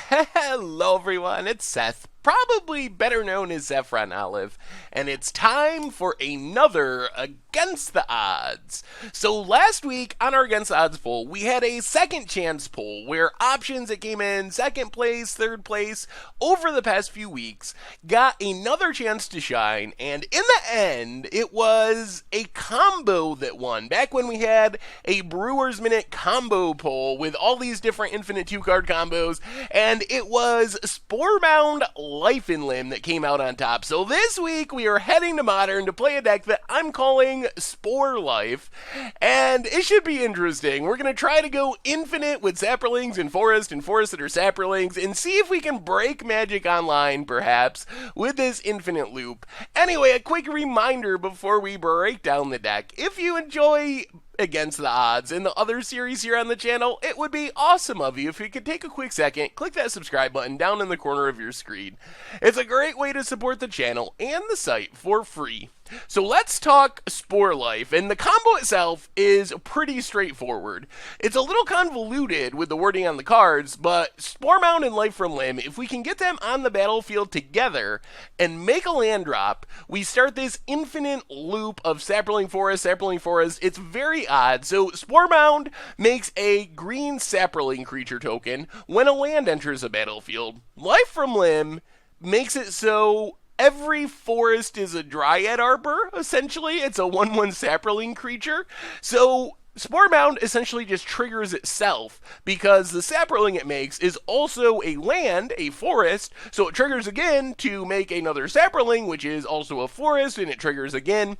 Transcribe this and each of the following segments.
Hello everyone, it's Seth, probably better known as Zephron Olive, and it's time for another Against the Odds. So last week on our Against the Odds poll, we had a second chance poll where options that came in second place, third place over the past few weeks got another chance to shine, and in the end, it was a combo that won. Back when we had a Brewers Minute combo poll with all these different infinite 2-card combos, and it was Sporemound Life and Limb that came out on top. So this week we are heading to Modern to play a deck that I'm calling Spore Life, and it should be interesting. We're going to try to go infinite with Saprolings and forests that are Saprolings, and see if we can break Magic Online, perhaps, with this infinite loop. Anyway, a quick reminder before we break down the deck. If you enjoy Against the Odds and the other series here on the channel, it would be awesome of you if you could take a quick second, click that subscribe button down in the corner of your screen. It's a great way to support the channel and the site for free. So let's talk Spore Life, and the combo itself is pretty straightforward. It's a little convoluted with the wording on the cards, but Sporemound and Life from Limb, if we can get them on the battlefield together and make a land drop, we start this infinite loop of Saproling Forest. It's very odd. So Sporemound makes a green Saproling creature token when a land enters a battlefield. Life from Limb makes it so every forest is a Dryad Arbor, essentially. It's a 1/1 Saproling creature. So Sporemound essentially just triggers itself because the Saproling it makes is also a land, a forest, so it triggers again to make another Saproling, which is also a forest, and it triggers again.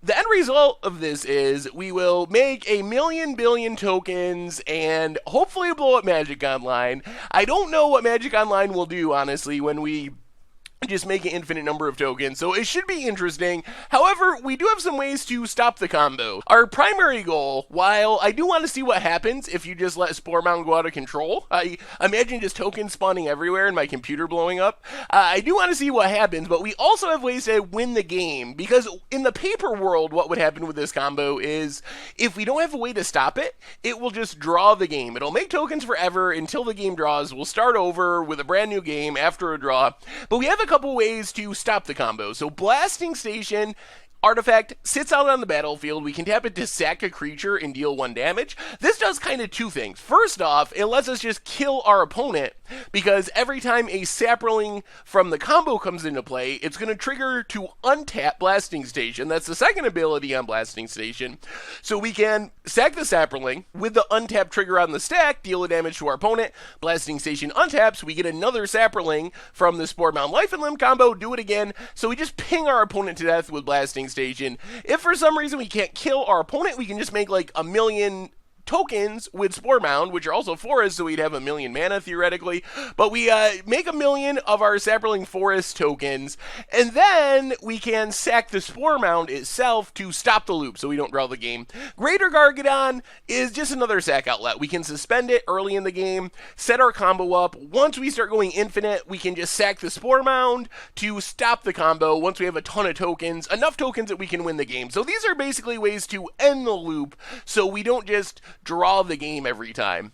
The end result of this is we will make a million billion tokens and hopefully blow up Magic Online. I don't know what Magic Online will do, honestly, when we just make an infinite number of tokens, so it should be interesting. However, we do have some ways to stop the combo. Our primary goal, while I do want to see what happens if you just let Sporemound go out of control, I imagine just tokens spawning everywhere and my computer blowing up, I do want to see what happens, but we also have ways to win the game, because in the paper world, what would happen with this combo is, if we don't have a way to stop it, it will just draw the game. It'll make tokens forever until the game draws. We'll start over with a brand new game after a draw, but we have a couple ways to stop the combo. So Blasting Station artifact sits out on the battlefield. We can tap it to sack a creature and deal 1 damage. This does kind of 2 things. First off, it lets us just kill our opponent, because every time a Saproling from the combo comes into play, it's going to trigger to untap Blasting Station. That's the second ability on Blasting Station. So we can sack the Saproling with the untap trigger on the stack, deal a damage to our opponent. Blasting Station untaps, we get another Saproling from the Sporemound Life and Limb combo, do it again. So we just ping our opponent to death with Blasting Station. If for some reason we can't kill our opponent, we can just make like a million tokens with Sporemound, which are also forests, so we'd have 1 million mana theoretically, but we make 1 million of our Saproling Forest tokens, and then we can sack the Sporemound itself to stop the loop so we don't draw the game. Greater Gargadon is just another sack outlet. We can suspend it early in the game, set our combo up. Once we start going infinite, we can just sack the Sporemound to stop the combo once we have a ton of tokens, enough tokens that we can win the game. So these are basically ways to end the loop so we don't just draw the game every time.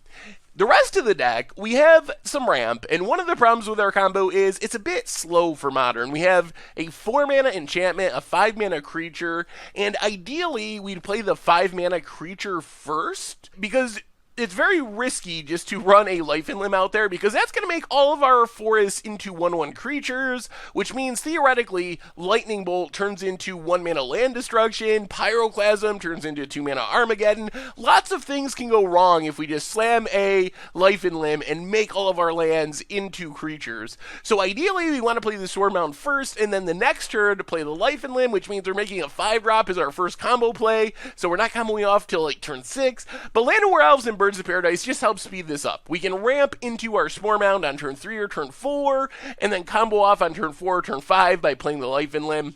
The rest of the deck, we have some ramp, and one of the problems with our combo is it's a bit slow for Modern. We have a 4-mana enchantment, a 5-mana creature, and ideally we'd play the 5-mana creature first, because it's very risky just to run a Life and Limb out there, because that's going to make all of our forests into 1/1 creatures, which means theoretically Lightning Bolt turns into 1-mana land destruction, Pyroclasm turns into 2-mana Armageddon. Lots of things can go wrong if we just slam a Life and Limb and make all of our lands into creatures. So ideally we want to play the Sporemound first, and then the next turn to play the Life and Limb, which means we're making a 5-drop as our first combo play, so we're not comboing off till like turn 6. But Land of War Elves and Birds of Paradise just help speed this up. We can ramp into our Sporemound on turn 3 or turn 4, and then combo off on turn 4 or turn 5 by playing the Life and Limb.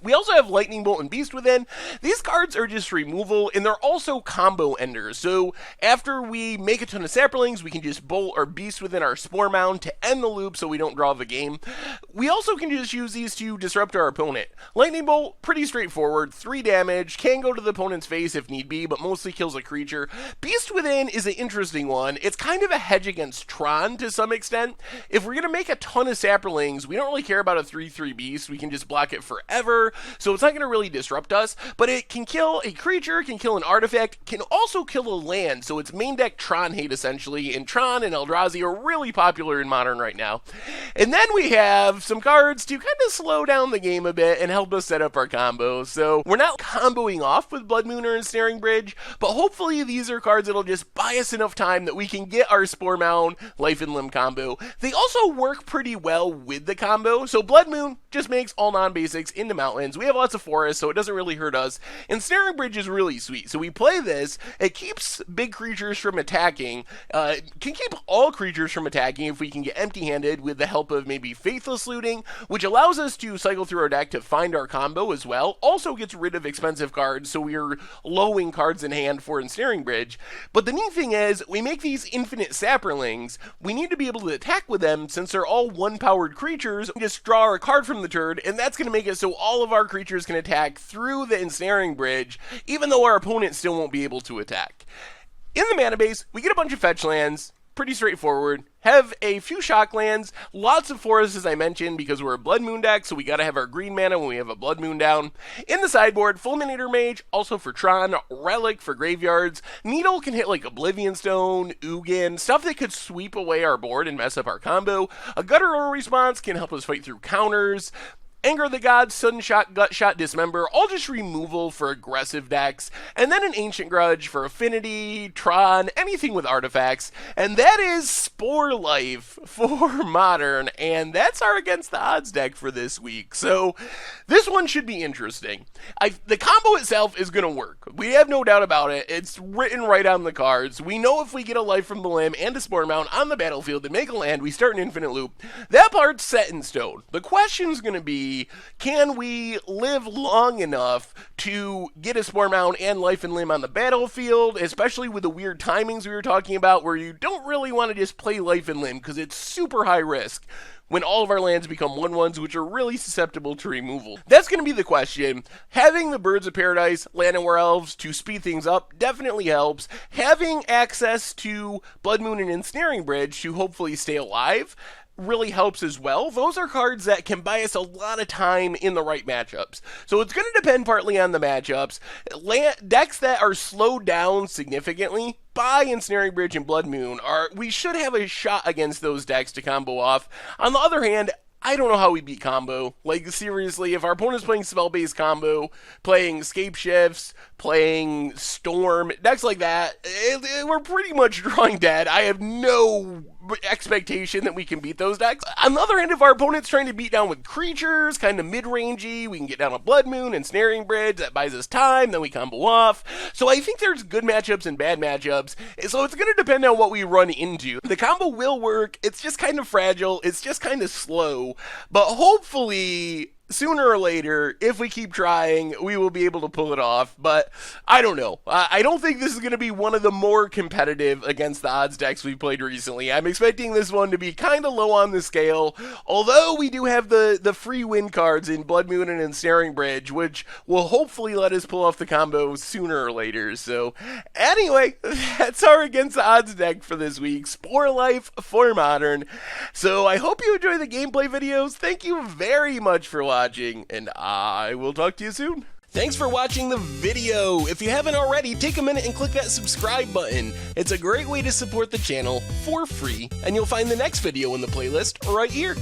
We also have Lightning Bolt and Beast Within. These cards are just removal, and they're also combo enders. So after we make a ton of Saprolings, we can just Bolt or Beast Within our Sporemound to end the loop so we don't draw the game. We also can just use these to disrupt our opponent. Lightning Bolt, pretty straightforward, 3 damage, can go to the opponent's face if need be, but mostly kills a creature. Beast Within is an interesting one. It's kind of a hedge against Tron to some extent. If we're going to make a ton of Saprolings, we don't really care about a 3/3 Beast. We can just block it forever. So it's not going to really disrupt us, but it can kill a creature, can kill an artifact, can also kill a land, so it's main deck Tron hate essentially, and Tron and Eldrazi are really popular in Modern right now. And then we have some cards to kind of slow down the game a bit and help us set up our combos. So we're not comboing off with Blood Moon or Ensnaring Bridge, but hopefully these are cards that'll just buy us enough time that we can get our Sporemound Life and Limb combo. They also work pretty well with the combo, so Blood Moon just makes all non-basics into mountains. We have lots of forests, so it doesn't really hurt us. Ensnaring Bridge is really sweet. So we play this, it keeps big creatures from attacking, can keep all creatures from attacking if we can get empty-handed with the help of maybe Faithless Looting, which allows us to cycle through our deck to find our combo as well. Also gets rid of expensive cards, so we're lowing cards in hand for Ensnaring Bridge. But the neat thing is, we make these infinite Saprolings, we need to be able to attack with them since they're all one-powered creatures. We just draw a card from the turn, and that's going to make it so all of our creatures can attack through the Ensnaring Bridge, even though our opponent still won't be able to attack. In the mana base, we get a bunch of fetch lands, pretty straightforward. Have a few shock lands, lots of forests as I mentioned because we're a Blood Moon deck, so we gotta have our green mana when we have a Blood Moon down. In the sideboard, Fulminator Mage, also for Tron, Relic for graveyards, Needle can hit like Oblivion Stone, Ugin, stuff that could sweep away our board and mess up our combo. A Guttural Response can help us fight through counters. Anger of the Gods, Sudden Shot, Gut Shot, Dismember, all just removal for aggressive decks, and then an Ancient Grudge for Affinity, Tron, anything with artifacts, and that is Spore Life for Modern, and that's our Against the Odds deck for this week. So this one should be interesting. The combo itself is going to work. We have no doubt about it. It's written right on the cards. We know if we get a Life from the Limb and a Sporemound on the battlefield and make a land, we start an infinite loop. That part's set in stone. The question's going to be, can we live long enough to get a Sporemound and Life and Limb on the battlefield, especially with the weird timings we were talking about where you don't really want to just play Life and Limb because it's super high risk when all of our lands become 1/1s, which are really susceptible to removal. That's going to be the question. Having the Birds of Paradise, Llanowar Elves to speed things up definitely helps. Having access to Blood Moon and Ensnaring Bridge to hopefully stay alive really helps as well. Those are cards that can buy us a lot of time in the right matchups. So it's going to depend partly on the matchups. Decks that are slowed down significantly by Ensnaring Bridge and Blood Moon we should have a shot against those decks to combo off. On the other hand, I don't know how we beat combo. Like, seriously, if our opponent's playing spell-based combo, playing Scape Shifts, playing Storm, decks like that, we're pretty much drawing dead. I have no expectation that we can beat those decks. On the other hand, if our opponent's trying to beat down with creatures, kind of mid-rangey, we can get down a Blood Moon and Ensnaring Bridge, that buys us time, then we combo off. So I think there's good matchups and bad matchups, so it's going to depend on what we run into. The combo will work, it's just kind of fragile, it's just kind of slow, but hopefully sooner or later, if we keep trying, we will be able to pull it off, but I don't know. I don't think this is going to be one of the more competitive Against the Odds decks we've played recently. I'm expecting this one to be kind of low on the scale, although we do have the free win cards in Blood Moon and Ensnaring Bridge, which will hopefully let us pull off the combo sooner or later. So anyway, that's our Against the Odds deck for this week, Spore Life for Modern. So I hope you enjoy the gameplay videos. Thank you very much for watching, and I will talk to you soon. Thanks for watching the video. If you haven't already, take a minute and click that subscribe button. It's a great way to support the channel for free, and you'll find the next video in the playlist right here.